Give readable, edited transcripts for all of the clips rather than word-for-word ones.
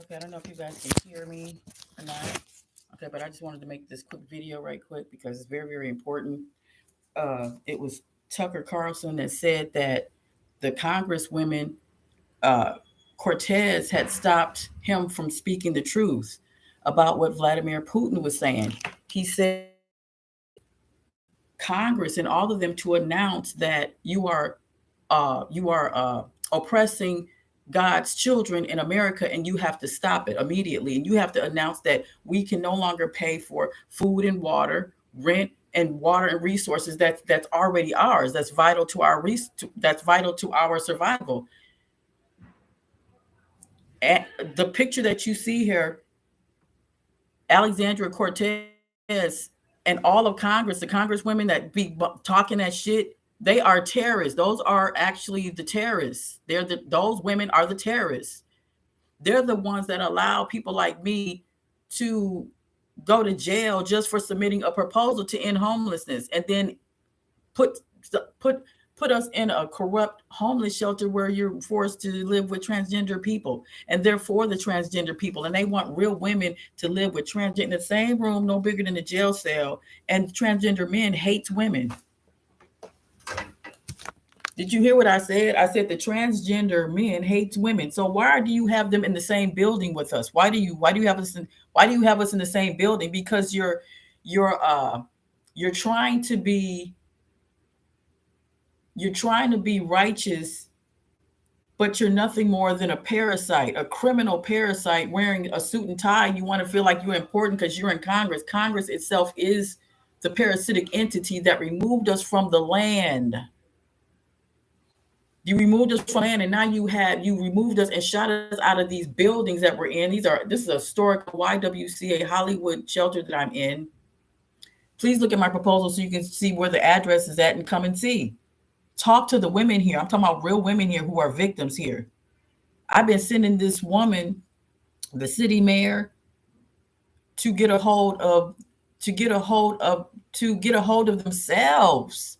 Okay, I don't know if you guys can hear me or not. Okay, but I just wanted to make this quick video right quick because it's very, very important. It was Tucker Carlson that said that the Congresswomen uh, Cortez had stopped him from speaking the truth about what Vladimir Putin was saying. He said Congress and all of them to announce that you are oppressing God's children in America, and you have to stop it immediately. And you have to announce that we can no longer pay for food and water, rent and water and resources that's already ours. That's vital to that's vital to our survival. And the picture that you see here, Alexandria Cortez and all of Congress, the Congresswomen that be talking that shit, they are terrorists. Those are actually the terrorists. Those women are the terrorists. They're the ones that allow people like me to go to jail just for submitting a proposal to end homelessness, and then put put put us in a corrupt homeless shelter where you're forced to live with transgender people, and they're for the transgender people, and they want real women to live with transgender in the same room, no bigger than a jail cell, and transgender men hates women. Did you hear what I said? I said the transgender men hates women. So why do you have them in the same building with us? Why do you have us in the same building? Because you're trying to be righteous, but you're nothing more than a parasite, a criminal parasite wearing a suit and tie. You want to feel like you're important because you're in Congress. Congress itself is the parasitic entity that removed us from the land. You removed us from land, and now you removed us and shot us out of these buildings that we're in. This is a historic YWCA Hollywood shelter that I'm in. Please look at my proposal so you can see where the address is at and come and see. Talk to the women here. I'm talking about real women here who are victims here. I've been sending this woman, the city mayor, to get a hold of themselves,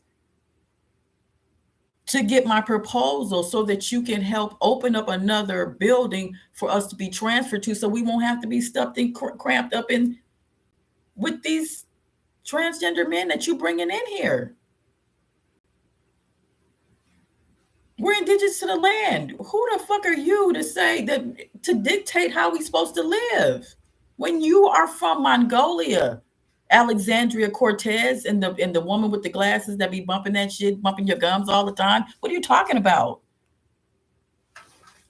to get my proposal so that you can help open up another building for us to be transferred to, so we won't have to be stuffed and cramped up in with these transgender men that you bringing in here. We're indigenous to the land. Who the fuck are you to say that, to dictate how we supposed to live when you are from Mongolia? Alexandria Cortez and the woman with the glasses that be bumping that shit, bumping your gums all the time. What are you talking about?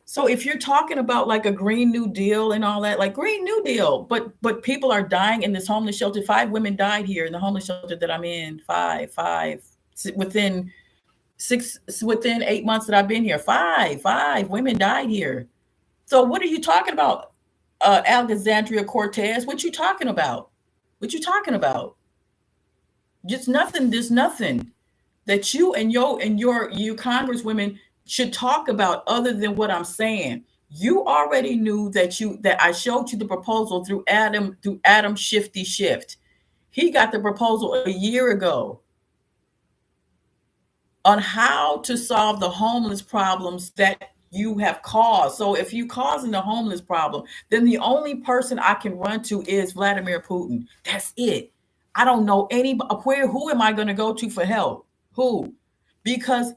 So if you're talking about like a Green New Deal and all that, like Green New Deal, but people are dying in this homeless shelter. 5 women died here in the homeless shelter that I'm in. Five within 8 months that I've been here. Five women died here. So what are you talking about, Alexandria Cortez? What you talking about? What you talking about? Just nothing. There's nothing that you and you Congresswomen should talk about other than what I'm saying. You already knew that I showed you the proposal through Adam Shifty Shift. He got the proposal a year ago on how to solve the homeless problems that you have caused. So if you're causing the homeless problem, then the only person I can run to is Vladimir Putin. That's it. I don't know anybody. Who am I going to go to for help? Who? Because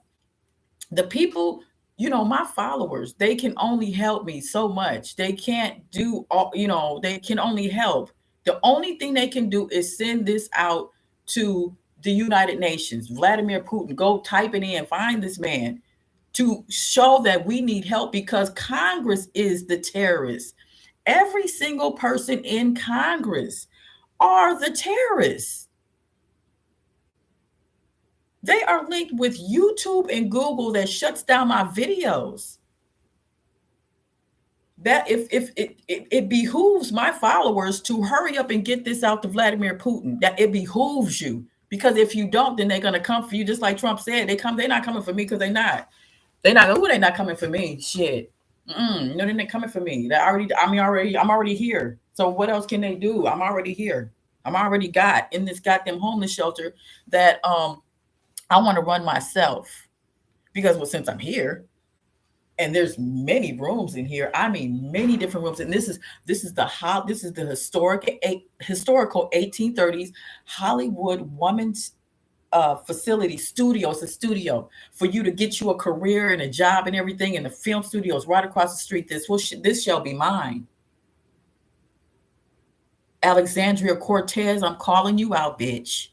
the people, my followers, they can only help me so much. They can't do all, they can only help. The only thing they can do is send this out to the United Nations. Vladimir Putin, go type it in, find this man to show that we need help, because Congress is the terrorists. Every single person in Congress are the terrorists. They are linked with YouTube and Google that shuts down my videos. That if it behooves my followers to hurry up and get this out to Vladimir Putin. That it behooves you. Because if you don't, then they're gonna come for you, just like Trump said. They're not coming for me because they're not. They're not coming for me. Shit. No, they're not coming for me. I'm already here. So what else can they do? I'm already here. I'm already got in this goddamn homeless shelter that I want to run myself. Because since I'm here, and there's many rooms in here. I mean, many different rooms. And this is the historical 1830s Hollywood woman's facility studio. It's a studio for you to get you a career and a job and everything. And the film studio is right across the street. This shall be mine. Alexandria Cortez, I'm calling you out, bitch.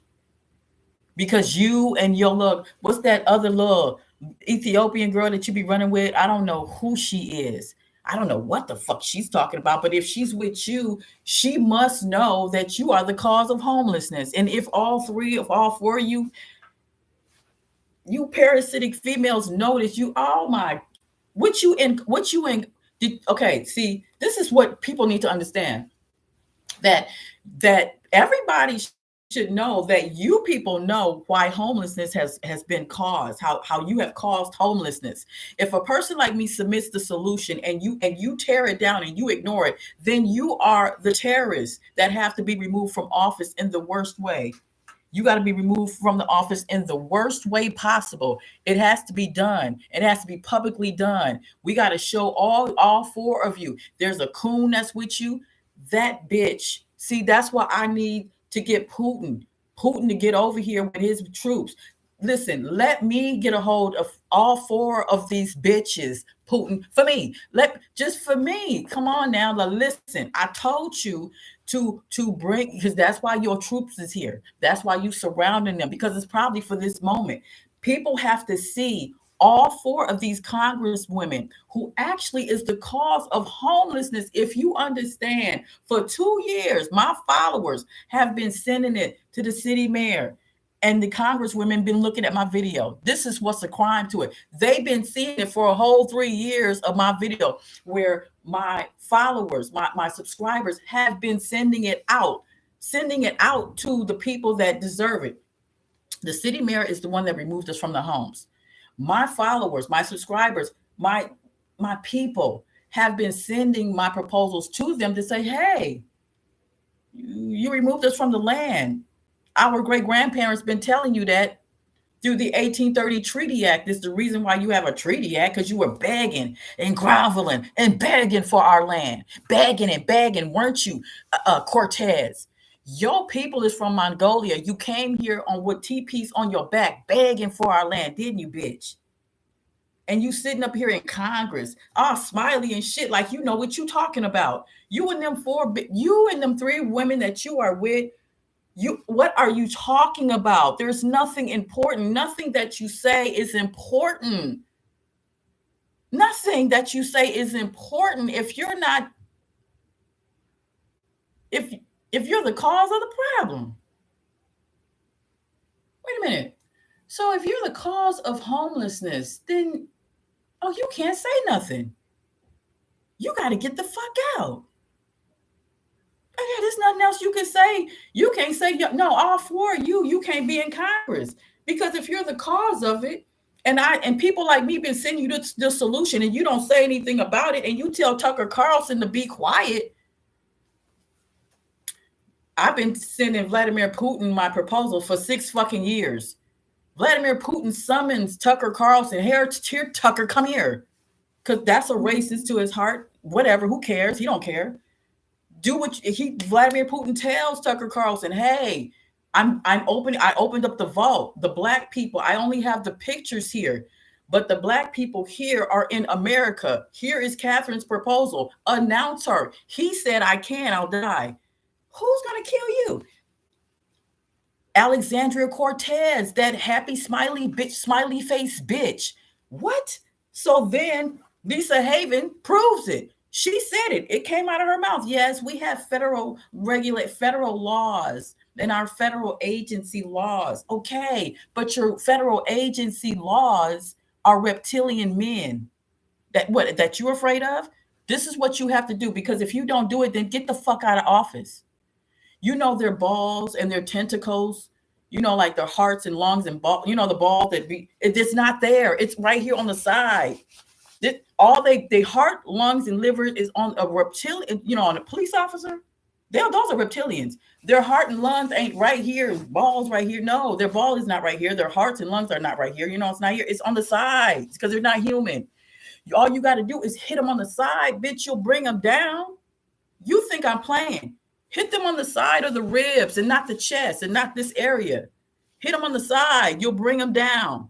Because you and your little, what's that other little Ethiopian girl that you be running with? I don't know who she is. I don't know what the fuck she's talking about. But if she's with you, she must know that you are the cause of homelessness. And if all four of you parasitic females know that you, oh my, okay, see, this is what people need to understand. That everybody should know, that you people know why homelessness has been caused, how you have caused homelessness. If a person like me submits the solution and you tear it down and you ignore it, then you are the terrorists that have to be removed from office in the worst way. You got to be removed from the office in the worst way possible. It has to be done. It has to be publicly done. We got to show all four of you. There's a coon that's with you. That bitch. See, that's why I need to get Putin to get over here with his troops. Listen, let me get a hold of all four of these bitches, Putin, for me. Just for me. Come on now. Listen, I told you to bring, because that's why your troops is here. That's why you surrounding them, because it's probably for this moment. People have to see all four of these congresswomen who actually is the cause of homelessness. If you understand, for 2 years, my followers have been sending it to the city mayor, and the congresswomen been looking at my video. This is what's a crime to it. They've been seeing it for a whole 3 years of my video, where my followers, my subscribers have been sending it out to the people that deserve it. The city mayor is the one that removed us from the homes. My followers, my subscribers, my people have been sending my proposals to them to say, hey, you removed us from the land. Our great-grandparents been telling you that through the 1830 Treaty Act. This is the reason why you have a Treaty Act, because you were begging and groveling and begging for our land. Begging and begging, weren't you, Cortez? Your people is from Mongolia. You came here on with teepees on your back, begging for our land, didn't you, bitch? And you sitting up here in Congress, all smiley and shit, like you know what you talking about. You and them three women that you are with, what are you talking about? There's nothing important. Nothing that you say is important. Nothing that you say is important if you're not, if you're the cause of the problem. Wait a minute. So if you're the cause of homelessness, then, you can't say nothing. You got to get the fuck out. Okay, there's nothing else you can say. You can't say, no, all four of you can't be in Congress. Because if you're the cause of it, and people like me been sending you the solution, and you don't say anything about it, and you tell Tucker Carlson to be quiet. I've been sending Vladimir Putin my proposal for 6 fucking years. Vladimir Putin summons Tucker Carlson. Here, Tucker, come here. Because that's a racist to his heart. Whatever, who cares? He don't care. Vladimir Putin tells Tucker Carlson, hey, I opened up the vault. The black people, I only have the pictures here, but the black people here are in America. Here is Catherine's proposal. Announce her. He said, I'll die. Who's going to kill you? Alexandria Cortez, that happy smiley face bitch. What? So then Lisa Haven proves it. She said it. It came out of her mouth. Yes, we have federal laws and our federal agency laws. Okay, but your federal agency laws are reptilian men. That you're afraid of? This is what you have to do, because if you don't do it, then get the fuck out of office. You know, their balls and their tentacles, like their hearts and lungs and ball, the ball it's not there. It's right here on the side. All they heart, lungs, and liver is on a reptilian, on a police officer. Those are reptilians. Their heart and lungs ain't right here. Balls right here. No, their ball is not right here. Their hearts and lungs are not right here. It's not here. It's on the sides because they're not human. All you got to do is hit them on the side, bitch. You'll bring them down. You think I'm playing? Hit them on the side of the ribs and not the chest and not this area. Hit them on the side. You'll bring them down.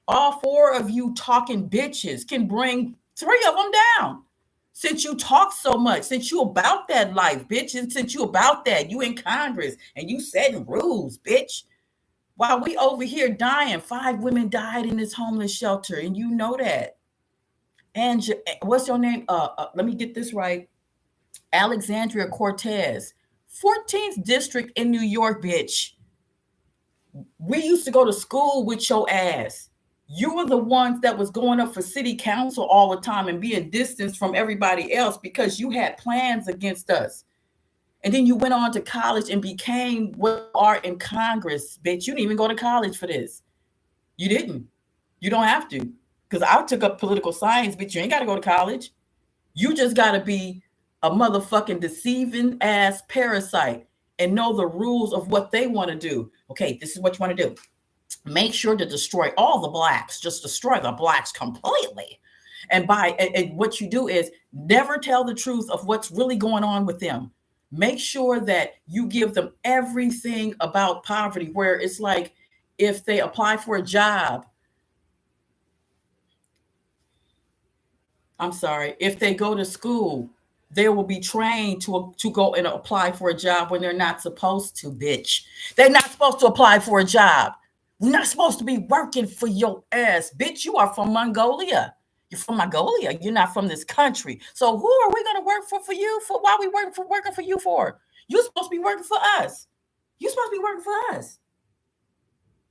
All four of you talking bitches can bring three of them down. Since you talk so much, since you about that life, bitch, and since you about that, you in Congress and you setting rules, bitch. While we over here dying, 5 women died in this homeless shelter, and you know that. And what's your name? Let me get this right. Alexandria Cortez, 14th district in New York, bitch. We used to go to school with your ass. You were the ones that was going up for city council all the time and being distanced from everybody else because you had plans against us. And then you went on to college and became what you are in Congress, bitch. You didn't even go to college for this. You didn't. You don't have to. Because I took up political science, bitch. You ain't got to go to college. You just got to be a motherfucking deceiving ass parasite and know the rules of what they want to do. Okay, this is what you want to do. Make sure to destroy all the blacks. Just destroy the blacks completely. And what you do is never tell the truth of what's really going on with them. Make sure that you give them everything about poverty, where it's like if they apply for a job, if they go to school, they will be trained to go and apply for a job when they're not supposed to, bitch. They're not supposed to apply for a job. We're not supposed to be working for your ass, bitch. You are from Mongolia. You're from Mongolia. You're not from this country. So who are we going to work for you for? Why are we working for you for? You're supposed to be working for us. You're supposed to be working for us.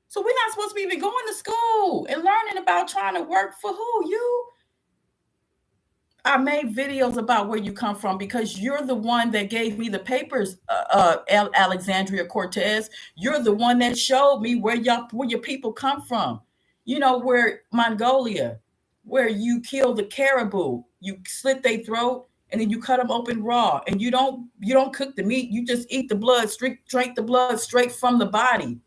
So we're not supposed to be even going to school and learning about trying to work for who? You. I made videos about where you come from because you're the one that gave me the papers, Alexandria Cortez. You're the one that showed me where your people come from. You know, where Mongolia, where you kill the caribou, you slit their throat and then you cut them open raw, and you don't cook the meat. You just eat the blood, drink the blood straight from the body.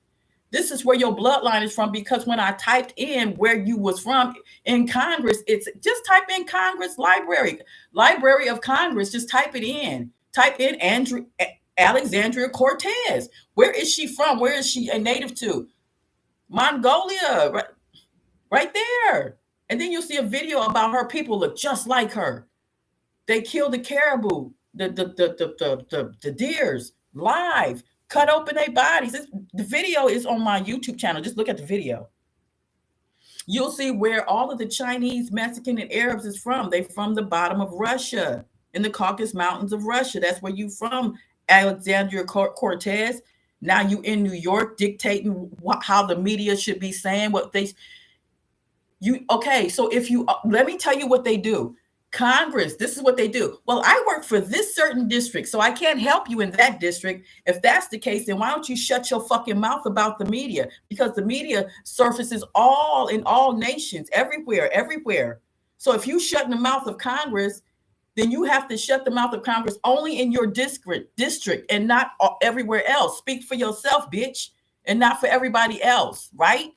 This is where your bloodline is from, because when I typed in where you was from in Congress, it's just type in Congress Library of Congress. Just type it in. Type in Alexandria Cortez. Where is she from? Where is she a native to? Mongolia, right there. And then you'll see a video about her people look just like her. They killed the caribou, the deers live. Cut open their bodies. The video is on my YouTube channel. Just look at the video. You'll see where all of the Chinese, Mexican, and Arabs is from. They're from the bottom of Russia, in the Caucasus Mountains of Russia. That's where you from, Alexandria Cortez. Now you in New York dictating how the media should be saying what they... Okay, so let me tell you what they do. Congress, this is what they do. Well, I work for this certain district, so I can't help you in that district. If that's the case, then why don't you shut your fucking mouth about the media? Because the media surfaces in all nations, everywhere. So if you shut the mouth of Congress, then you have to shut the mouth of Congress only in your district and not everywhere else. Speak for yourself, bitch, and not for everybody else, right?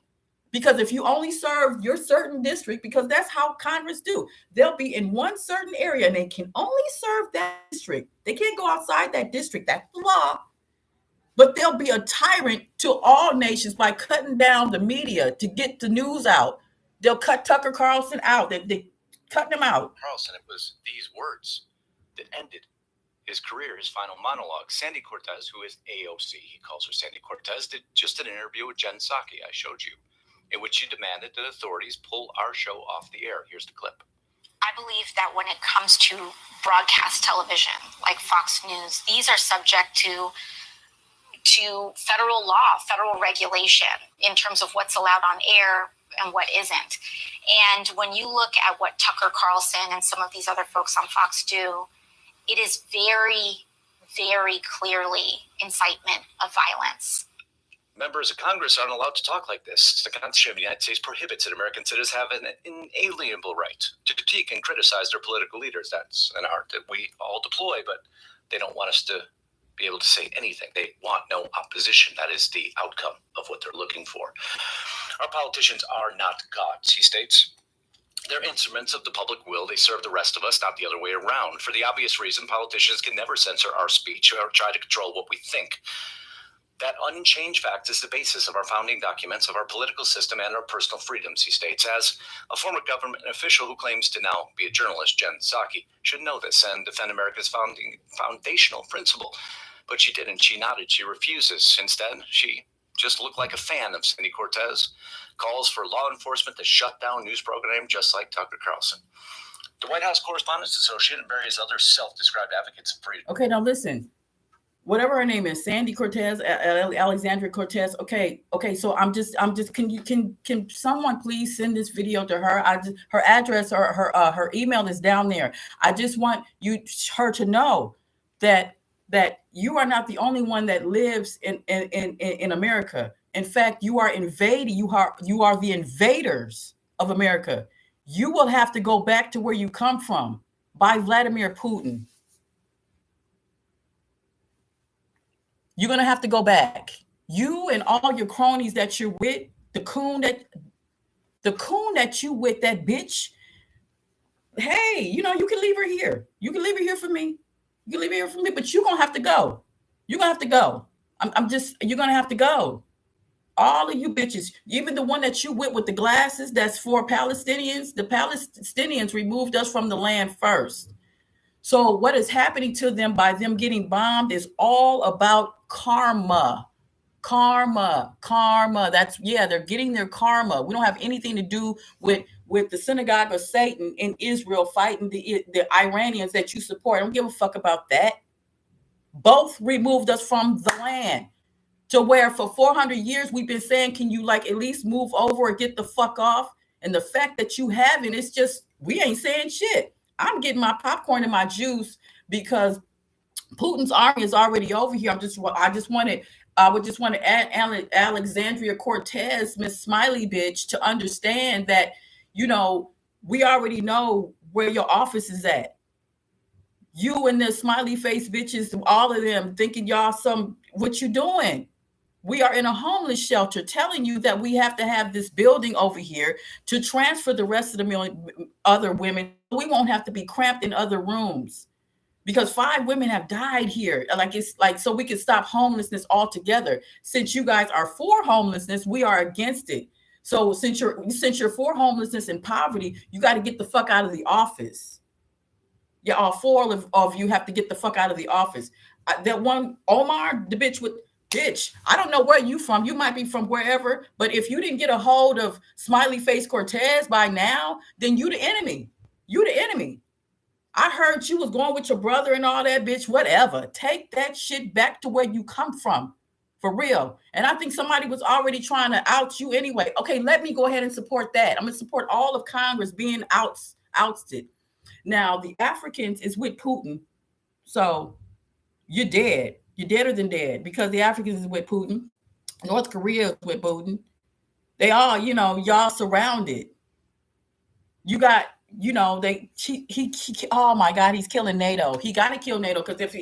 Because if you only serve your certain district, because that's how Congress do, they'll be in one certain area and they can only serve that district. They can't go outside that district. That's the law. But they'll be a tyrant to all nations by cutting down the media to get the news out. They'll cut Tucker Carlson out. They cut him out. Carlson, it was these words that ended his career, his final monologue. Sandy Cortez, who is AOC, he calls her Sandy Cortez, did just an interview with Jen Psaki, I showed you, in which she demanded that authorities pull our show off the air. Here's the clip. I believe that when it comes to broadcast television, like Fox News, these are subject to federal law, federal regulation in terms of what's allowed on air and what isn't. And when you look at what Tucker Carlson and some of these other folks on Fox do, it is very, very clearly incitement of violence. Members of Congress aren't allowed to talk like this. The Constitution of the United States prohibits it. American citizens have an inalienable right to critique and criticize their political leaders. That's an art that we all deploy, but they don't want us to be able to say anything. They want no opposition. That is the outcome of what they're looking for. Our politicians are not gods, he states. They're instruments of the public will. They serve the rest of us, not the other way around. For the obvious reason, politicians can never censor our speech or try to control what we think. That unchanged fact is the basis of our founding documents, of our political system, and our personal freedoms, he states. As a former government official who claims to now be a journalist, Jen Psaki should know this and defend America's foundational principle. But she didn't. She nodded. She refuses. Instead, she just looked like a fan of Cindy Cortez, calls for law enforcement to shut down news programs just like Tucker Carlson. The White House Correspondents Associate and various other self-described advocates of freedom. Okay, now listen. Whatever her name is, Sandy Cortez, Alexandria Cortez. Okay. So I'm just. Can someone please send this video to her? Her address or her email is down there. I just want her to know that you are not the only one that lives in America. In fact, you are invading. You are the invaders of America. You will have to go back to where you come from by Vladimir Putin. You're going to have to go back. You and all your cronies that you're with, the coon that you with, that bitch. Hey, you can leave her here. You can leave her here for me. You can leave her here for me, but you're going to have to go. You're going to have to go. You're going to have to go. All of you bitches, even the one that you with the glasses, that's for Palestinians. The Palestinians removed us from the land first. So what is happening to them by them getting bombed is all about karma. That's, they're getting their karma. We don't have anything to do with the synagogue of Satan in Israel fighting the Iranians that you support. I don't give a fuck about that. Both removed us from the land to where for 400 years we've been saying, can you at least move over or get the fuck off? And the fact that you haven't, it's just, we ain't saying shit. I'm getting my popcorn and my juice because Putin's army is already over here. I would just want to add Alexandria Cortez, Miss Smiley bitch, to understand that, we already know where your office is at. You and the smiley face bitches, all of them thinking y'all what you doing? We are in a homeless shelter telling you that we have to have this building over here to transfer the rest of the other women. We won't have to be cramped in other rooms because 5 women have died here. So we can stop homelessness altogether. Since you guys are for homelessness, we are against it. So since you're for homelessness and poverty, you got to get the fuck out of the office. Yeah, all 4 of you have to get the fuck out of the office. That one, Omar, the bitch with... Bitch, I don't know where you from. You might be from wherever, but if you didn't get a hold of Smiley Face Cortez by now, then you the enemy. You the enemy. I heard you was going with your brother and all that, bitch. Whatever. Take that shit back to where you come from. For real. And I think somebody was already trying to out you anyway. Okay, let me go ahead and support that. I'm going to support all of Congress being ousted. Now, the Africans is with Putin. So you're dead. You're deader than dead because the Africans is with Putin. North Korea is with Putin. They all, y'all surrounded. You got, oh my God, he's killing NATO. He got to kill NATO because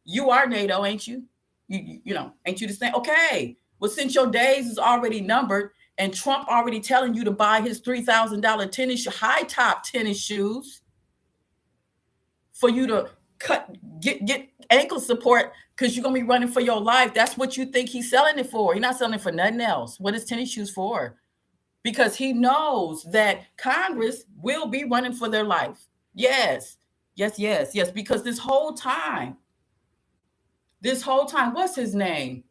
you are NATO, ain't you? Ain't you the same? Okay. Well, since your days is already numbered and Trump already telling you to buy his $3,000 high top tennis shoes for you to get ankle support because you're going to be running for your life. That's what you think he's selling it for. He's not selling it for nothing else. What is tennis shoes for? Because he knows that Congress will be running for their life. Yes. Because this whole time, what's his name?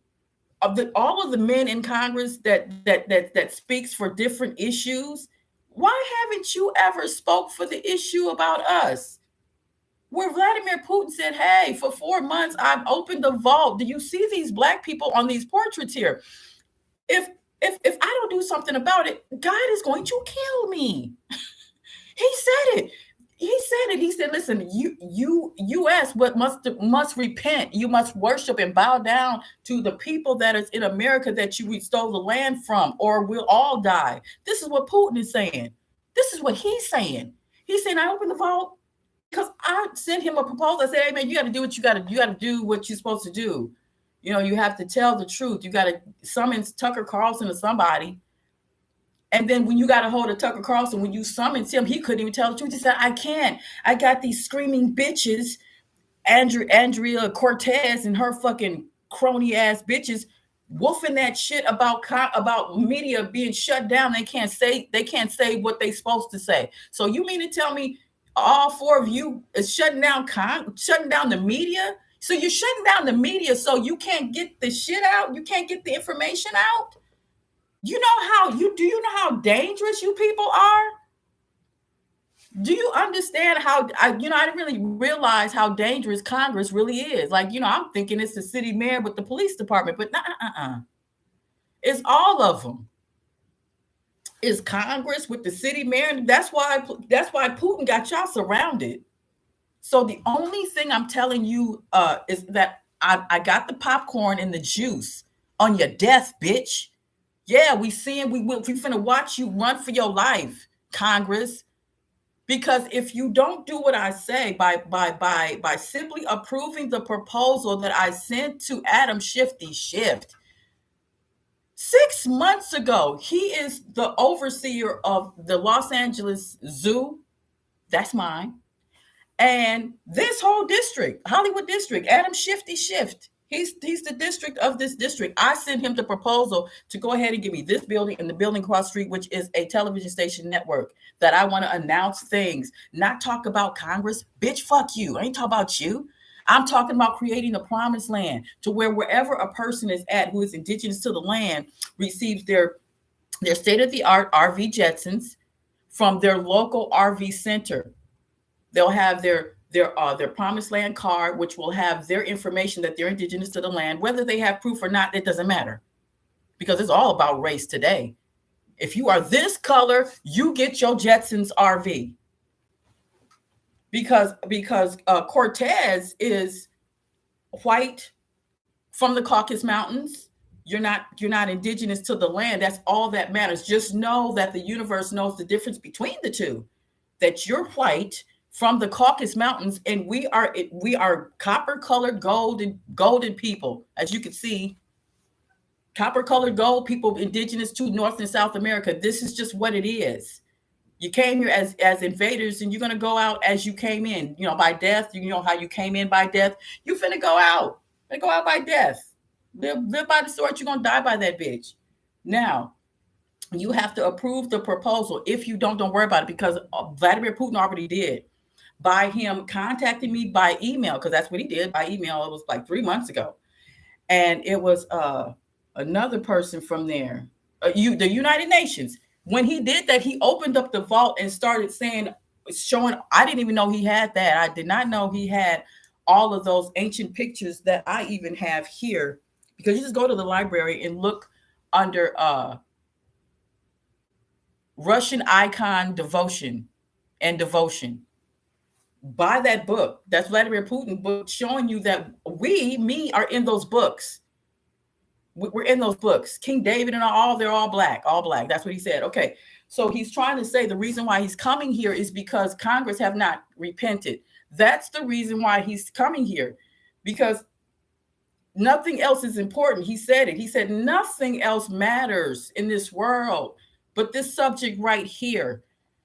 All of the men in Congress that speaks for different issues, why haven't you ever spoke for the issue about us? Where Vladimir Putin said, hey, for 4 months, I've opened the vault. Do you see these Black people on these portraits here? If I don't do something about it, God is going to kill me. He said it. He said, listen, you U.S. must repent. You must worship and bow down to the people that is in America that you stole the land from, or we'll all die. This is what Putin is saying. This is what he's saying. He's saying, I opened the vault because I sent him a proposal. I said, hey, man, you got to do what you got to do what you're supposed to do. You have to tell the truth. You got to summon Tucker Carlson or somebody And then when you got a hold of Tucker Carlson, when you summoned him, he couldn't even tell the truth. He said, I can't. I got these screaming bitches, Andrea Cortez and her fucking crony ass bitches, wolfing that shit about media being shut down. They can't say what they supposed to say. So you mean to tell me all four of you is shutting down the media? So you're shutting down the media so you can't get the shit out? You can't get the information out? Do you know how dangerous you people are? Do you understand how I didn't really realize how dangerous Congress really is. Like, I'm thinking it's the city mayor with the police department, but it's all of them. It's Congress with the city mayor. That's why Putin got y'all surrounded. So the only thing I'm telling you is that I got the popcorn and the juice on your death, bitch. Yeah, we finna watch you run for your life, Congress. Because if you don't do what I say by simply approving the proposal that I sent to Adam Schiff 6 months ago, he is the overseer of the Los Angeles Zoo. That's mine. And this whole district, Hollywood district, Adam Schiff. He's the district of this district. I sent him the proposal to go ahead and give me this building and the building across the street, which is a television station network, that I want to announce things, not talk about Congress. Bitch, fuck you. I ain't talking about you. I'm talking about creating a promised land to wherever a person is at who is indigenous to the land receives their state-of-the-art RV Jetsons from their local RV center. They'll have their promised land card, which will have their information that they're indigenous to the land. Whether they have proof or not, it doesn't matter, because it's all about race today. If you are this color, you get your Jetsons RV. Because Cortez is white from the Caucasus Mountains. You're not indigenous to the land. That's all that matters. Just know that the universe knows the difference between the two. That you're white from the Caucasus Mountains, and we are copper-colored golden people, as you can see. Copper-colored gold people, indigenous to North and South America. This is just what it is. You came here as invaders, and you're going to go out as you came in, by death. You know how you came in by death. You finna go out. They go out by death. Live by the sword. You're going to die by that bitch. Now, you have to approve the proposal. If you don't worry about it, because Vladimir Putin already did, by him contacting me by email, because that's what he did by email. It was like 3 months ago. And it was another person from there, the United Nations. When he did that, he opened up the vault and started showing, I didn't even know he had that. I did not know he had all of those ancient pictures that I even have here, because you just go to the library and look under Russian icon devotion. Buy that book. That's Vladimir Putin book, showing you that we are in those books. We're in those books. King David and they're all black. That's what he said. Okay. So he's trying to say the reason why he's coming here is because Congress have not repented. That's the reason why he's coming here, because nothing else is important. He said it. He said nothing else matters in this world but this subject right here,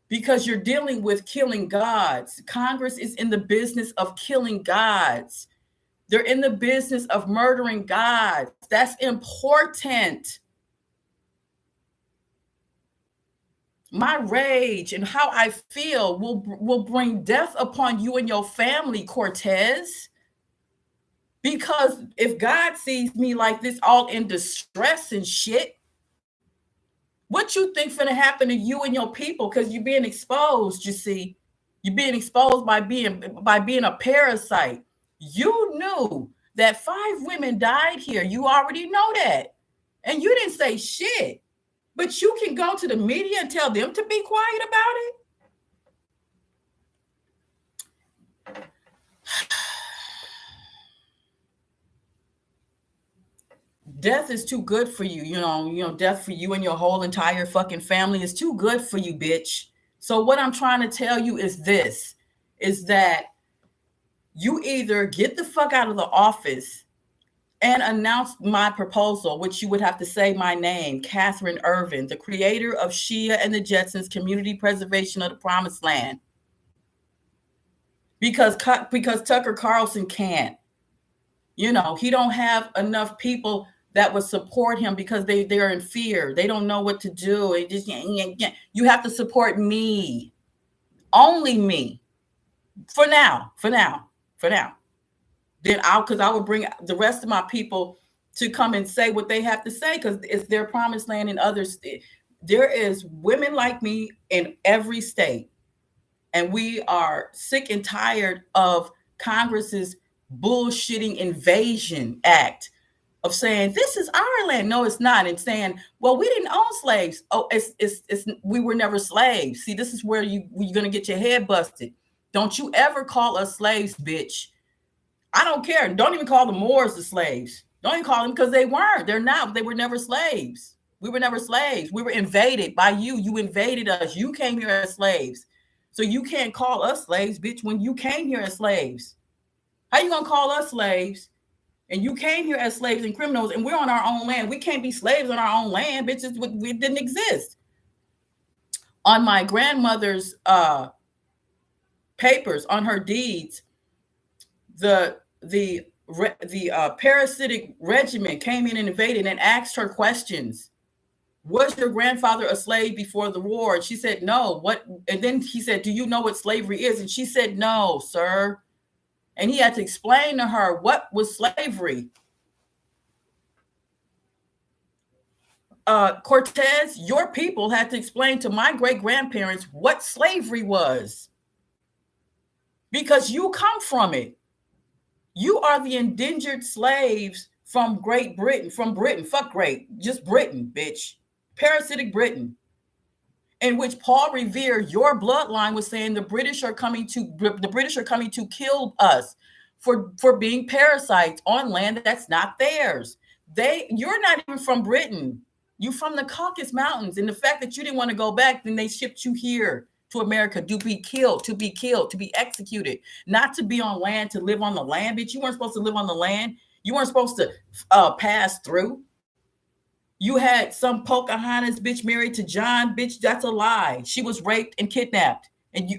because you're dealing with killing gods. Congress is in the business of killing gods. They're in the business of murdering gods. That's important. My rage and how I feel will bring death upon you and your family, Cortez. Because if God sees me like this, all in distress and shit, what you think finna happen to you and your people? Because you're being exposed, you see. You're being exposed by being a parasite. You knew that 5 women died here. You already know that. And you didn't say shit. But you can go to the media and tell them to be quiet about it. Death is too good for you. Death for you and your whole entire fucking family is too good for you, bitch. So what I'm trying to tell you is this, is that you either get the fuck out of the office and announced my proposal, which you would have to say my name, Katherine Irvin, the creator of SHEA and the JETSUNS, Community Preservation of the Promised Land. Because Tucker Carlson can't. You know, he don't have enough people that would support him because they're in fear. They don't know what to do. It just, you have to support me. Only me. For now. Then I will bring the rest of my people to come and say what they have to say, because it's their promised land in others. There is women like me in every state. And we are sick and tired of Congress's bullshitting invasion act of saying, this is our land. No, it's not. And saying, well, we didn't own slaves. Oh, we were never slaves. See, this is where you're going to get your head busted. Don't you ever call us slaves, bitch. I don't care. Don't even call the Moors the slaves. Don't even call them, because they weren't. They're not. They were never slaves. We were never slaves. We were invaded by you. You invaded us. You came here as slaves. So you can't call us slaves, bitch, when you came here as slaves. How you going to call us slaves? And you came here as slaves and criminals, and we're on our own land. We can't be slaves on our own land, bitches. We didn't exist. On my grandmother's papers, on her deeds, the parasitic regiment came in and invaded and asked her questions. Was your grandfather a slave before the war? And she said, no. What? And then he said, do you know what slavery is? And she said, no, sir. And he had to explain to her what was slavery. Cortez, your people had to explain to my great-grandparents what slavery was, because you come from it. You are the endangered slaves from Great Britain, fuck great, just Britain, bitch. Parasitic Britain, in which Paul Revere, your bloodline, was saying the British are coming to kill us for being parasites on land that's not theirs. You're not even from Britain. You're from the Caucasus Mountains. And the fact that you didn't want to go back, then they shipped you here to America to be killed, to be executed, not to be on land, to live on the land, bitch. You weren't supposed to live on the land. You weren't supposed to pass through. You had some Pocahontas bitch married to John, bitch. That's a lie. She was raped and kidnapped, and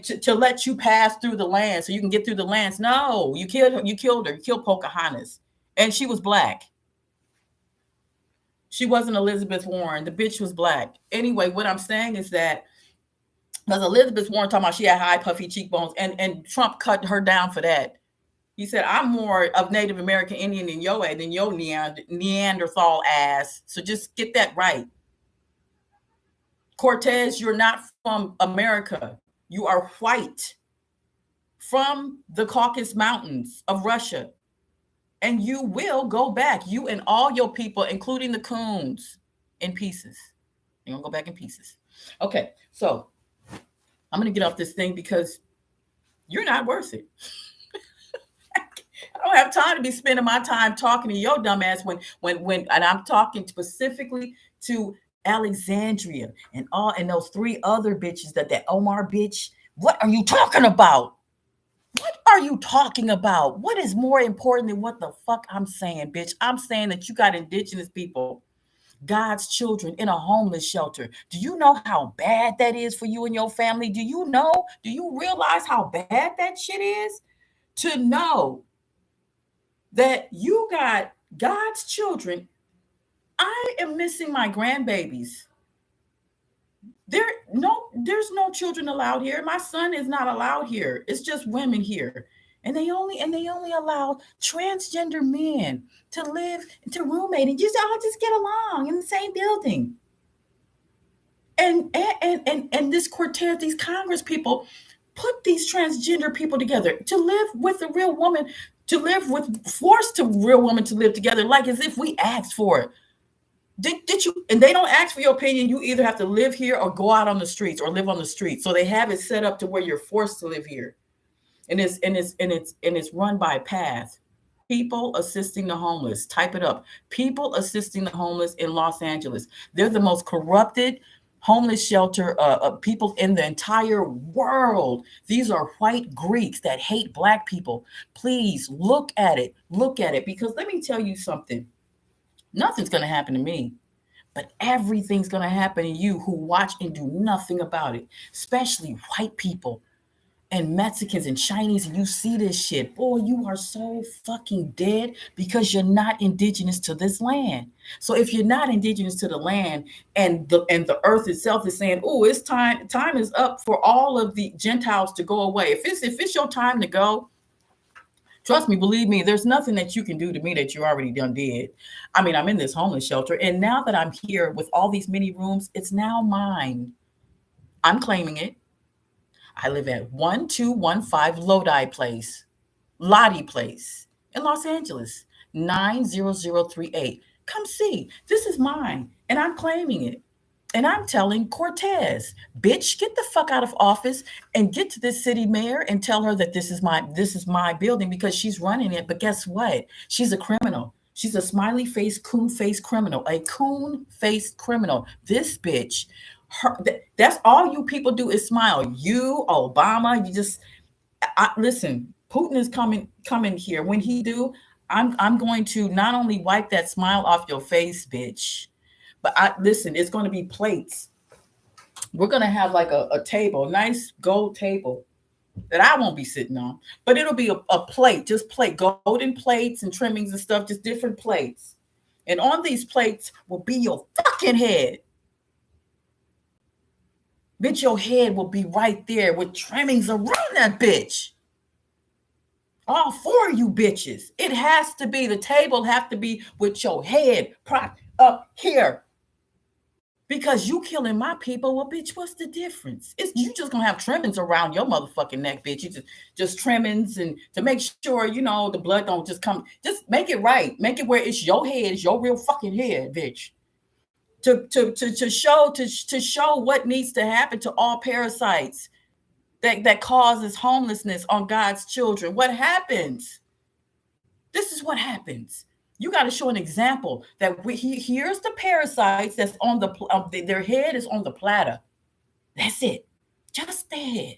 to let you pass through the land so you can get through the lands. No, you killed her. You killed Pocahontas, and she was black. She wasn't Elizabeth Warren. The bitch was black. Anyway, what I'm saying is that, because Elizabeth Warren talking about she had high puffy cheekbones, and Trump cut her down for that. He said, I'm more of Native American Indian than your Neanderthal ass. So just get that right. Cortez, you're not from America. You are white from the Caucasus Mountains of Russia. And you will go back, you and all your people, including the coons, in pieces. You're going to go back in pieces. Okay, so I'm going to get off this thing because you're not worth it. I don't have time to be spending my time talking to your dumb ass when and I'm talking specifically to Alexandria and those three other bitches, that Omar bitch. What are you talking about? What are you talking about? What is more important than what the fuck I'm saying, bitch? I'm saying that you got indigenous people, God's children, in a homeless shelter. Do you know how bad that is for you and your family? Do you realize how bad that shit is? To know that you got God's children. I am missing my grandbabies. There's no children allowed here. My son is not allowed here. It's just women here. And they only allow transgender men to live, to roommate, and just get along in the same building. And this Cortez, these Congress people put these transgender people together to live with a real woman, force real women to live together, like as if we asked for it. Did you? And they don't ask for your opinion. You either have to live here or go out on the streets or live on the streets. So they have it set up to where you're forced to live here, and it's run by PATH, People Assisting the Homeless. Type it up. People Assisting the Homeless in Los Angeles. They're the most corrupted homeless shelter, people in the entire world. These are white Greeks that hate Black people. Please look at it. Look at it. Because let me tell you something. Nothing's going to happen to me. But everything's going to happen to you who watch and do nothing about it, especially white people and Mexicans and Chinese. And you see this shit. Boy, you are so fucking dead because you're not indigenous to this land. So if you're not indigenous to the land and the earth itself is saying, oh, it's time is up for all of the Gentiles to go away. If it's your time to go, trust me, believe me, there's nothing that you can do to me that you already done did. I mean, I'm in this homeless shelter, and now that I'm here with all these mini rooms, it's now mine. I'm claiming it. I live at 1215 Lottie Place in Los Angeles, 90038. Come see. This is mine, and I'm claiming it. And I'm telling Cortez, bitch, get the fuck out of office and get to this city mayor and tell her that this is my building, because she's running it. But guess what? She's a criminal. She's a smiley face, coon face criminal, a coon face criminal. This bitch, that's all you people do is smile. You, Obama, you just listen. Putin is coming here. When he do, I'm going to not only wipe that smile off your face, bitch. But listen, it's going to be plates. We're going to have like a table, a nice gold table that I won't be sitting on. But it'll be a plate, just golden plates and trimmings and stuff, just different plates. And on these plates will be your fucking head. Bitch, your head will be right there with trimmings around that bitch. All four of you bitches. It has to be, the table have to be with your head propped up here. Because you killing my people, well, bitch, what's the difference? You just gonna have trimmings around your motherfucking neck, bitch. You just trimmings, and to make sure, the blood don't just come. Just make it right. Make it where it's your head, it's your real fucking head, bitch. To show what needs to happen to all parasites that causes homelessness on God's children. What happens? This is what happens. You got to show an example that here's the parasites that's on their head is on the platter. That's it. Just the head.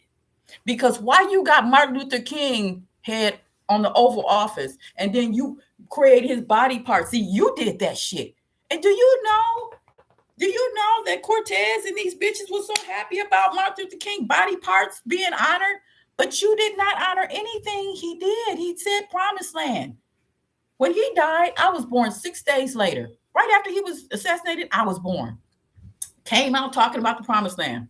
Because why you got Martin Luther King head on the Oval Office and then you create his body parts? See, you did that shit. And do you know that Cortez and these bitches was so happy about Martin Luther King body parts being honored? But you did not honor anything he did. He said promised land. When he died, I was born 6 days later. Right after he was assassinated, I was born. Came out talking about the promised land.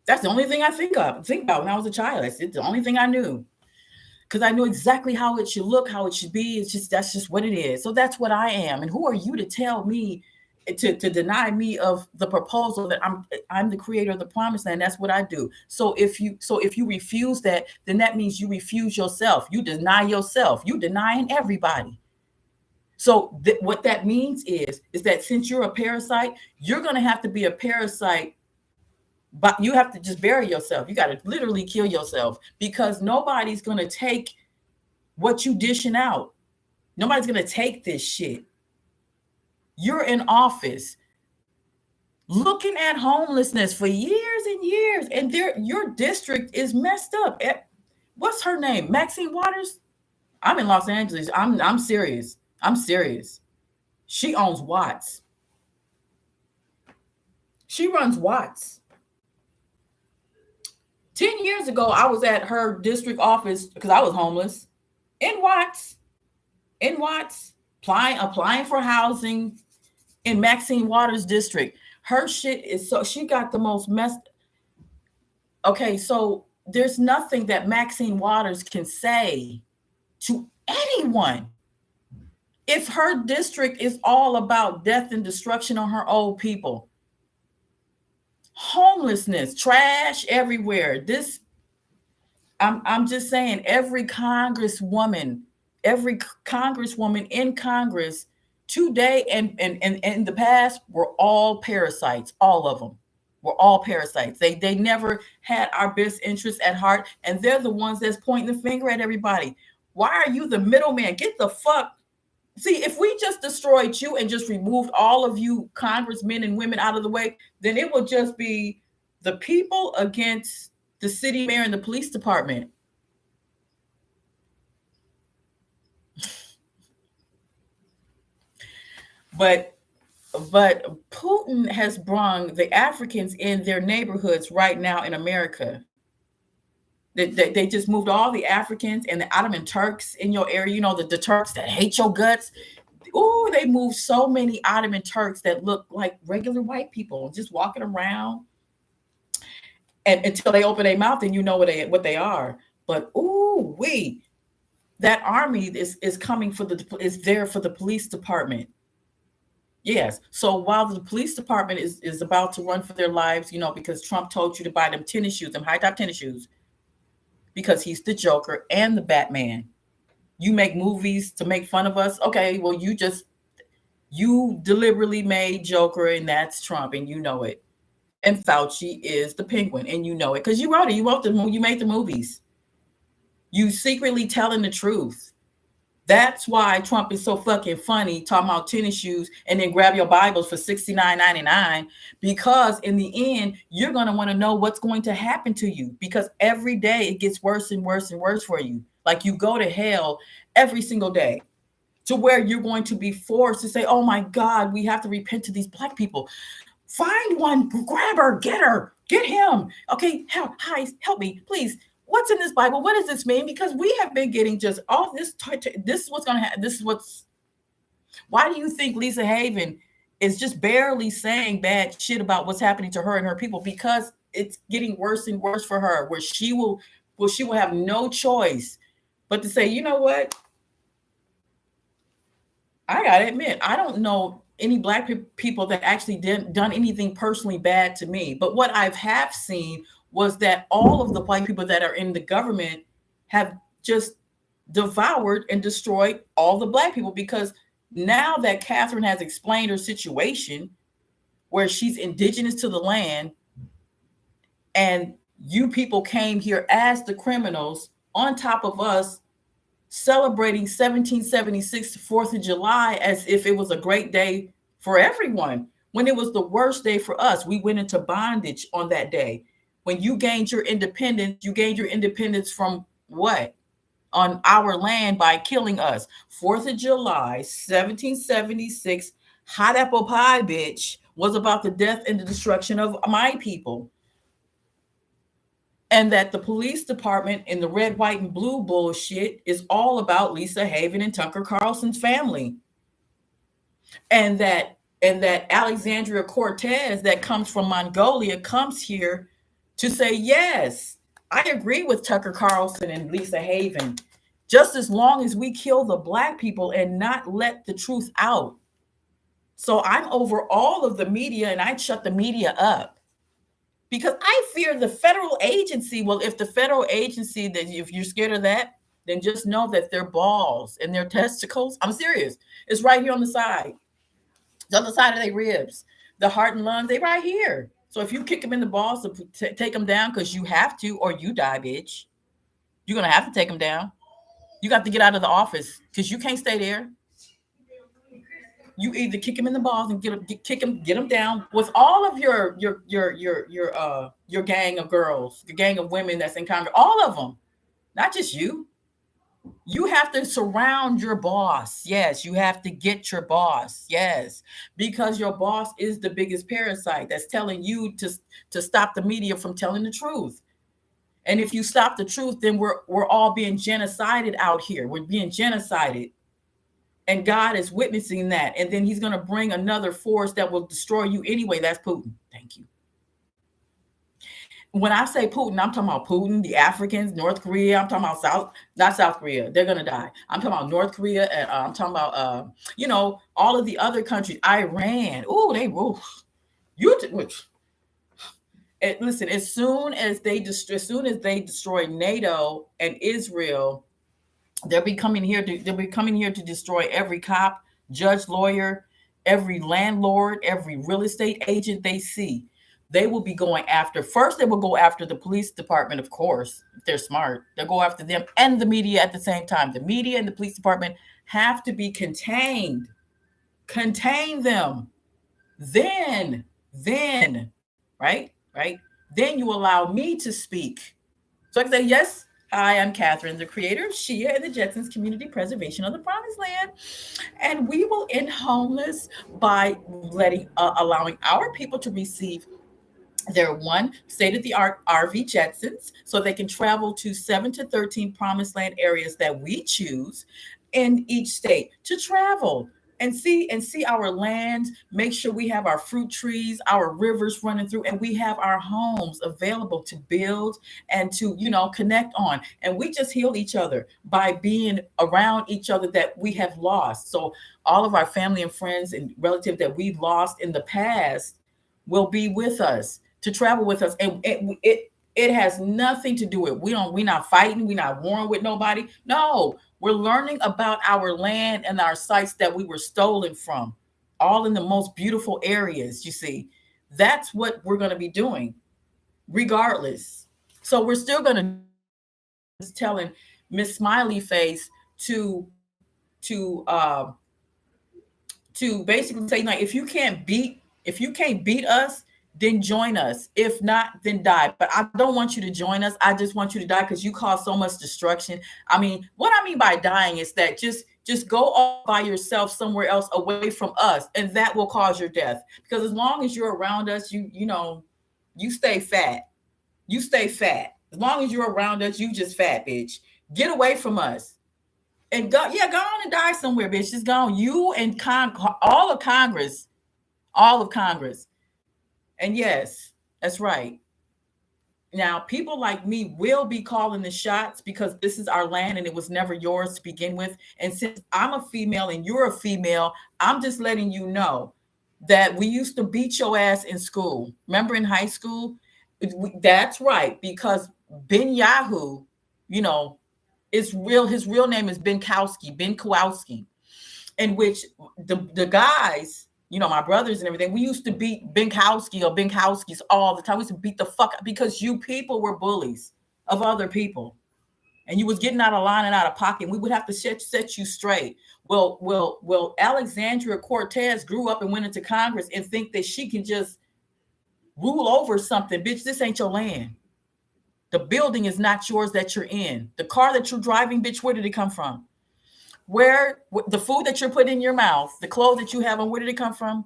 That's the only thing I think about when I was a child. That's the only thing I knew. Because I knew exactly how it should look, how it should be. That's just what it is. So that's what I am. And who are you to tell me, to deny me of the proposal that I'm the creator of the promised land? That's what I do. So if you refuse that, then that means you refuse yourself. You deny yourself. You denying everybody. So what that means is that since you're a parasite, you're going to have to be a parasite, but you have to just bury yourself. You got to literally kill yourself, because nobody's going to take what you dishing out. Nobody's going to take this shit. You're in office looking at homelessness for years and years, and your district is messed up. What's her name? Maxine Waters? I'm in Los Angeles. I'm serious. I'm serious. She owns Watts. She runs Watts. 10 years ago, I was at her district office because I was homeless in Watts, applying for housing in Maxine Waters' district. Her shit is she got the most messed. Okay, so there's nothing that Maxine Waters can say to anyone. If her district is all about death and destruction on her old people, homelessness, trash everywhere. I'm just saying, every congresswoman in Congress today and in the past were all parasites. All of them were all parasites. They never had our best interests at heart, and they're the ones that's pointing the finger at everybody. Why are you the middleman? Get the fuck See, if we just destroyed you and just removed all of you congressmen and women out of the way, then it would just be the people against the city mayor and the police department. But Putin has brung the Africans in their neighborhoods right now in America. They just moved all the Africans and the Ottoman Turks in your area. You know, the Turks that hate your guts. Oh, they moved so many Ottoman Turks that look like regular white people just walking around. And until they open their mouth and you know what they are. But that army is coming is there for the police department. Yes. So while the police department is about to run for their lives, you know, because Trump told you to buy them tennis shoes, them high top tennis shoes, because he's the Joker and the Batman. You make movies to make fun of us. Okay, well, you deliberately made Joker, and that's Trump, and you know it. And Fauci is the Penguin, and you know it because you wrote it. You made the movies. You secretly telling the truth. That's why Trump is so fucking funny talking about tennis shoes and then grab your Bibles for $69.99, because in the end, you're going to want to know what's going to happen to you, because every day it gets worse and worse and worse for you. Like you go to hell every single day, to where you're going to be forced to say, oh my God, we have to repent to these Black people. Find one, grab her, get him. Okay, help me, please. What's in this Bible? What does this mean? Because we have been getting just all this. This is what's going to happen. Why do you think Lisa Haven is just barely saying bad shit about what's happening to her and her people? Because it's getting worse and worse for her, where she will have no choice but to say, you know what? I got to admit, I don't know any Black people that actually done anything personally bad to me. But what I have seen was that all of the white people that are in the government have just devoured and destroyed all the Black people, because now that Katherine has explained her situation, where she's indigenous to the land, and you people came here as the criminals on top of us, celebrating 1776 4th of July as if it was a great day for everyone, when it was the worst day for us. We went into bondage on that day. When you gained your independence from what? On our land by killing us. 4th of July, 1776, hot apple pie, bitch, was about the death and the destruction of my people. And that the police department and the red, white, and blue bullshit is all about Lisa Haven and Tucker Carlson's family. And that Alexandria Cortez that comes from Mongolia comes here to say, yes, I agree with Tucker Carlson and Lisa Haven, just as long as we kill the Black people and not let the truth out. So I'm over all of the media, and I shut the media up, because I fear the federal agency. Well, if the federal agency, that if you're scared of that, then just know that their balls and their testicles, I'm serious, it's right here on the side. It's on the side of their ribs. The heart and lungs, they right here. So if you kick them in the balls to take them down, because you have to, or you die, bitch. You're going to have to take them down. You got to get out of the office, because you can't stay there. You either kick them in the balls and get them down with all of your gang of girls, your gang of women that's in Congress, all of them, not just you. You have to surround your boss. Yes, you have to get your boss. Yes, because your boss is the biggest parasite that's telling you to stop the media from telling the truth. And if you stop the truth, then we're all being genocided out here. We're being genocided. And God is witnessing that. And then he's going to bring another force that will destroy you anyway. That's Putin. Thank you. When I say Putin, I'm talking about Putin, the Africans, North Korea. I'm talking about not South Korea. They're going to die. I'm talking about North Korea. And I'm talking about, all of the other countries. Iran. Listen, as soon as they destroy NATO and Israel, they'll be coming here to destroy every cop, judge, lawyer, every landlord, every real estate agent they see. They will be going after. First, they will go after the police department, of course. If they're smart, they'll go after them and the media at the same time. The media and the police department have to be contained. Contain them. Then, right? Then you allow me to speak. So I can say, yes, hi, I'm Katherine, the creator of SHEA and the JETSUNS Community Preservation of the Promised Land. And we will end homeless by allowing our people to receive their state-of-the-art RV Jetsons so they can travel to 7 to 13 promised land areas that we choose in each state to travel and see our lands, make sure we have our fruit trees, our rivers running through, and we have our homes available to build and to, connect on. And we just heal each other by being around each other that we have lost. So all of our family and friends and relatives that we've lost in the past will be with us to travel with us. And it has nothing to do with, we're not fighting, we're not warring with nobody. No, we're learning about our land and our sites that we were stolen from, all in the most beautiful areas, you see. That's what we're going to be doing, regardless. So we're still going to telling Miss Smiley Face to basically say, like, if you can't beat us, then join us. If not, then die. But I don't want you to join us. I just want you to die because you cause so much destruction. I mean, what I mean by dying is that just go off by yourself somewhere else away from us, and that will cause your death. Because as long as you're around us, you stay fat. You stay fat. As long as you're around us, you just fat, bitch. Get away from us. And go on and die somewhere, bitch. Just go on. You and all of Congress. And yes, that's right. Now, people like me will be calling the shots because this is our land and it was never yours to begin with. And since I'm a female and you're a female, I'm just letting you know that we used to beat your ass in school. Remember in high school? That's right, because Ben Yahoo, his real name is Ben Kowalski, in which the guys, my brothers and everything, we used to beat Benkowskis all the time. We used to beat the fuck up because you people were bullies of other people. And you was getting out of line and out of pocket. We would have to set you straight. Well, Alexandria Cortez grew up and went into Congress and think that she can just rule over something. Bitch, this ain't your land. The building is not yours that you're in. The car that you're driving, bitch, where did it come from? Where the food that you're putting in your mouth, the clothes that you have on, where did it come from?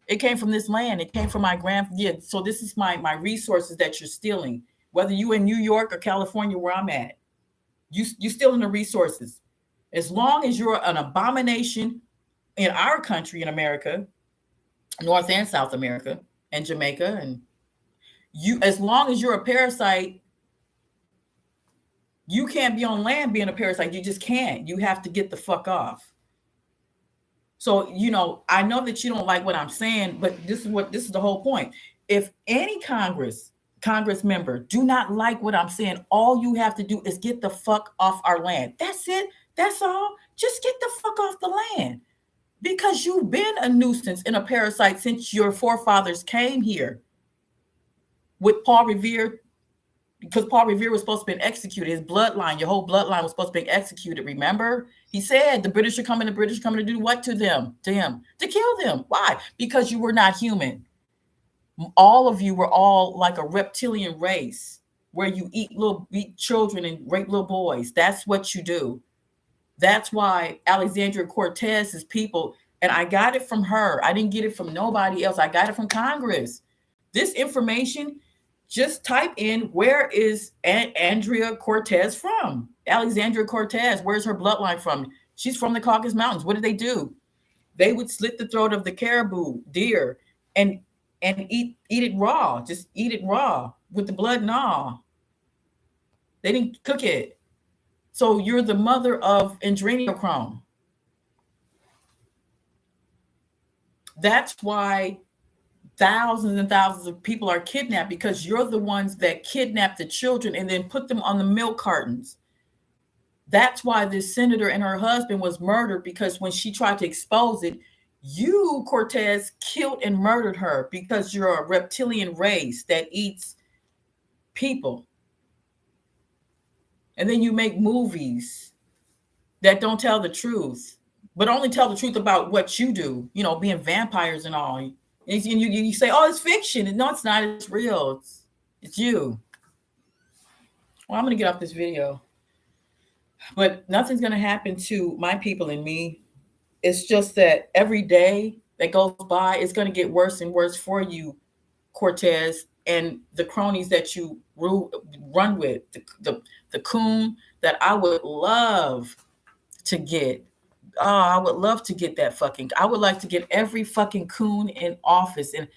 It came from this land. It came from my so this is my resources that you're stealing. Whether you in New York or California, where I'm at, you stealing the resources. As long as you're an abomination in our country, in America, North and South America, and Jamaica, and as long as you're a parasite, you can't be on land being a parasite. You just can't. You have to get the fuck off. So, I know that you don't like what I'm saying, but this is the whole point. If any Congress member do not like what I'm saying, all you have to do is get the fuck off our land. That's it. That's all. Just get the fuck off the land. Because you've been a nuisance and a parasite since your forefathers came here with Paul Revere. Because Paul Revere was supposed to be executed. His bloodline, your whole bloodline was supposed to be executed. Remember? He said the British are coming to do what to them? To him? To kill them. Why? Because you were not human. All of you were all like a reptilian race where you eat children and rape little boys. That's what you do. That's why Alexandria Cortez's people, and I got it from her. I didn't get it from nobody else. I got it from Congress. This information, just type in, where is Andrea Cortez from? Alexandria Cortez, where's her bloodline from? She's from the Caucasus Mountains. What did they do? They would slit the throat of the caribou, deer, and eat it raw. Just eat it raw with the blood and all. They didn't cook it. So you're the mother of adrenochrome. That's why thousands and thousands of people are kidnapped, because you're the ones that kidnap the children and then put them on the milk cartons. That's why this senator and her husband was murdered, because when she tried to expose it, you, Cortez, killed and murdered her because you're a reptilian race that eats people. And then you make movies that don't tell the truth, but only tell the truth about what you do, being vampires and all. And you say, oh, it's fiction. And no, it's not. It's real. It's you. Well, I'm going to get off this video. But nothing's going to happen to my people and me. It's just that every day that goes by, it's going to get worse and worse for you, Cortez, and the cronies that you run with, the coon that I would love to get. Oh, I would love to get I would like to get every fucking coon in office. And,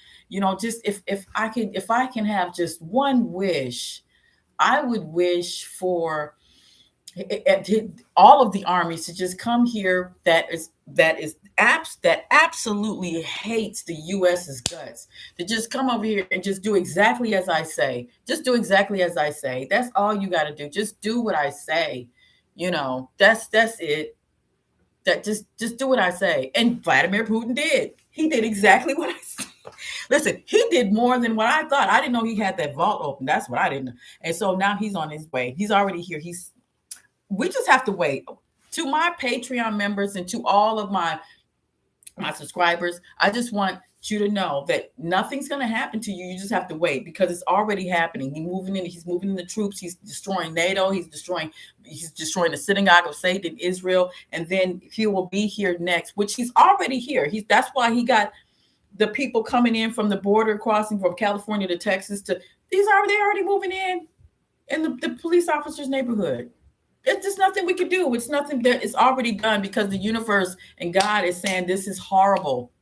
just if I can have just one wish, I would wish for all of the armies to just come here that absolutely hates the U.S.'s guts, to just come over here and just do exactly as I say. Just do exactly as I say. That's all you got to do. Just do what I say. That's it. That just do what I say. And Vladimir Putin did. He did exactly what I said. Listen, he did more than what I thought. I didn't know he had that vault open. That's what I didn't know. And so now he's on his way. He's already here. We just have to wait. To my Patreon members and to all of my subscribers, I just want you to know that nothing's going to happen to you. You just have to wait, because it's already happening. He's moving in the troops. He's destroying NATO. He's destroying the synagogue of Satan in Israel. And then he will be here next, which he's already here. That's why he got the people coming in from the border, crossing from California to Texas. They're already moving in the police officer's neighborhood. There's just nothing we can do. It's nothing that is already done, because the universe and God is saying this is horrible.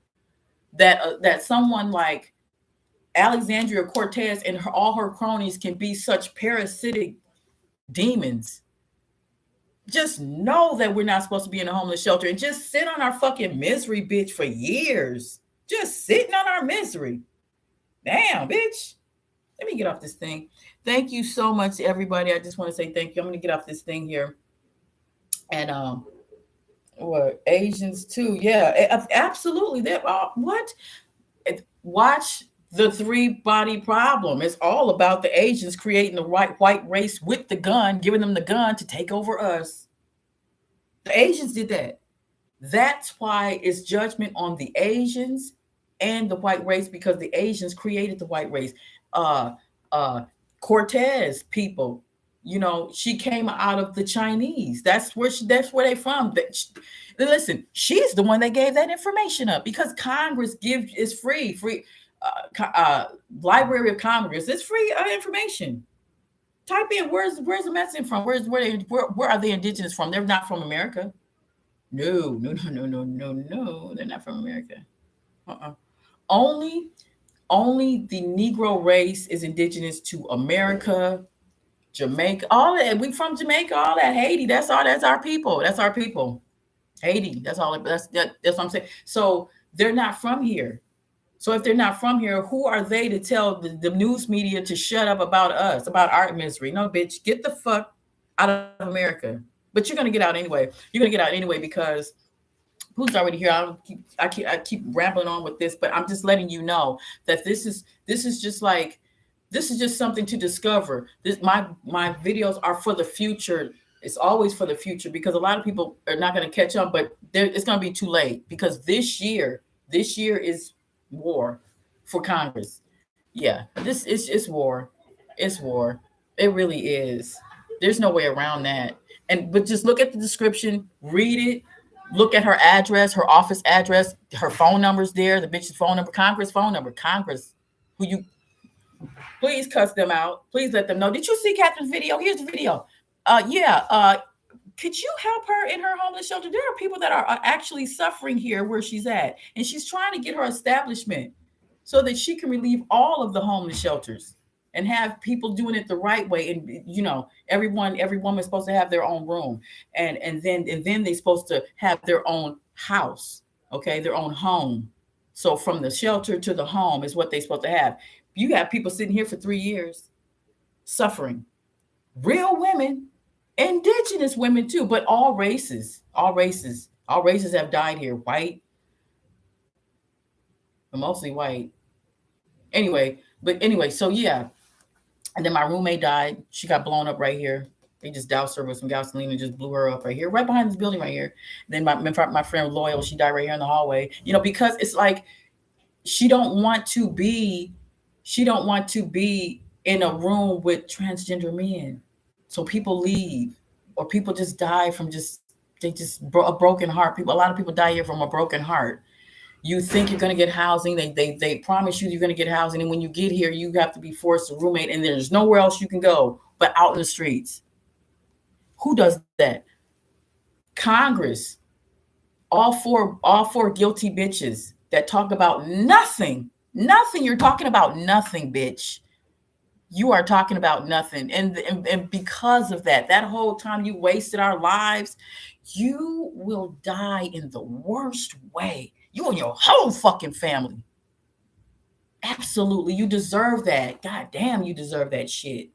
That someone like Alexandria Cortez and all her cronies can be such parasitic demons. Just know that we're not supposed to be in a homeless shelter and just sit on our fucking misery, bitch, for years. Just sitting on our misery. Damn, bitch. Let me get off this thing. Thank you so much, everybody. I just want to say thank you. I'm going to get off this thing here. And Asians too? Yeah, absolutely. What? Watch the 3-body problem. It's all about the Asians creating the white race with the gun, giving them the gun to take over us. The Asians did that. That's why it's judgment on the Asians and the white race, because the Asians created the white race. Cortez people, she came out of the Chinese. That's where they're from. Listen, she's the one that gave that information up, because Congress is free. Library of Congress, it's free information. Type in where's the message from? Where are they indigenous from? They're not from America. No. They're not from America. Only the Negro race is indigenous to America, Jamaica, all that. We from Jamaica, all that. Haiti, that's our people. That's our people. Haiti, that's all. That's what I'm saying. So they're not from here. So if they're not from here, who are they to tell the news media to shut up about us, about our misery? No, bitch, get the fuck out of America. But you're gonna get out anyway. You're gonna get out anyway, because who's already here? I keep rambling on with this, but I'm just letting you know that this is just something to discover. My videos are for the future. It's always for the future, because a lot of people are not going to catch up, but it's going to be too late, because this year is war for Congress. Yeah, it's war. It's war. It really is. There's no way around that. But just look at the description, read it. Look at her address, her office address, her phone number's there, the bitch's phone number, Congress phone number, Congress. Please cuss them out. Please let them know. Did you see Catherine's video? Here's the video. Could you help her in her homeless shelter? There are people that are actually suffering here where she's at. And she's trying to get her establishment so that she can relieve all of the homeless shelters and have people doing it the right way. And, every woman is supposed to have their own room. And then they're supposed to have their own house, okay, their own home. So from the shelter to the home is what they're supposed to have. You have people sitting here for 3 years suffering. Real women, indigenous women too, but all races have died here. White, but mostly white. Anyway, so yeah. And then my roommate died. She got blown up right here. They just doused her with some gasoline and just blew her up right here, right behind this building right here. Then my friend Loyal, she died right here in the hallway. Because it's like she don't want to be in a room with transgender men. So people leave, or people just die from a broken heart. A lot of people die here from a broken heart. You think you're going to get housing. They promise you're going to get housing. And when you get here, you have to be forced to roommate, and there's nowhere else you can go but out in the streets. Who does that? Congress. All four guilty bitches that talk about nothing. Nothing. You're talking about nothing, bitch. You are talking about nothing. And because of that whole time you wasted our lives, you will die in the worst way. You and your whole fucking family. Absolutely. You deserve that. God damn, you deserve that shit.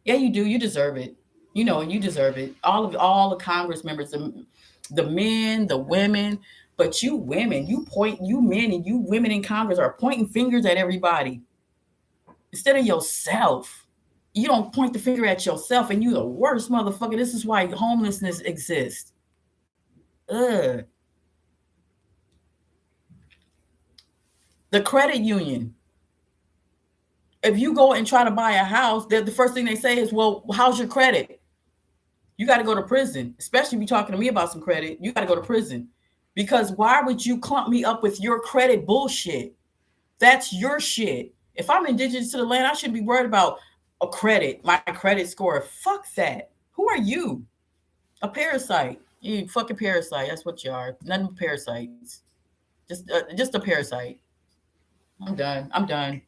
Yeah, you do. You deserve it. You deserve it. All the Congress members, the men, the women, but you women, you men and you women in Congress are pointing fingers at everybody instead of yourself. You don't point the finger at yourself, and you the worst motherfucker. This is why homelessness exists. Ugh. The credit union. If you go and try to buy a house, the first thing they say is, well, how's your credit? You got to go to prison. Especially if you're talking to me about some credit, you got to go to prison. Because why would you clump me up with your credit bullshit? That's your shit. If I'm indigenous to the land, I shouldn't be worried about a credit, my credit score. Fuck that. Who are you? A parasite. You fucking parasite. That's what you are. None but parasites. Just a parasite. I'm done.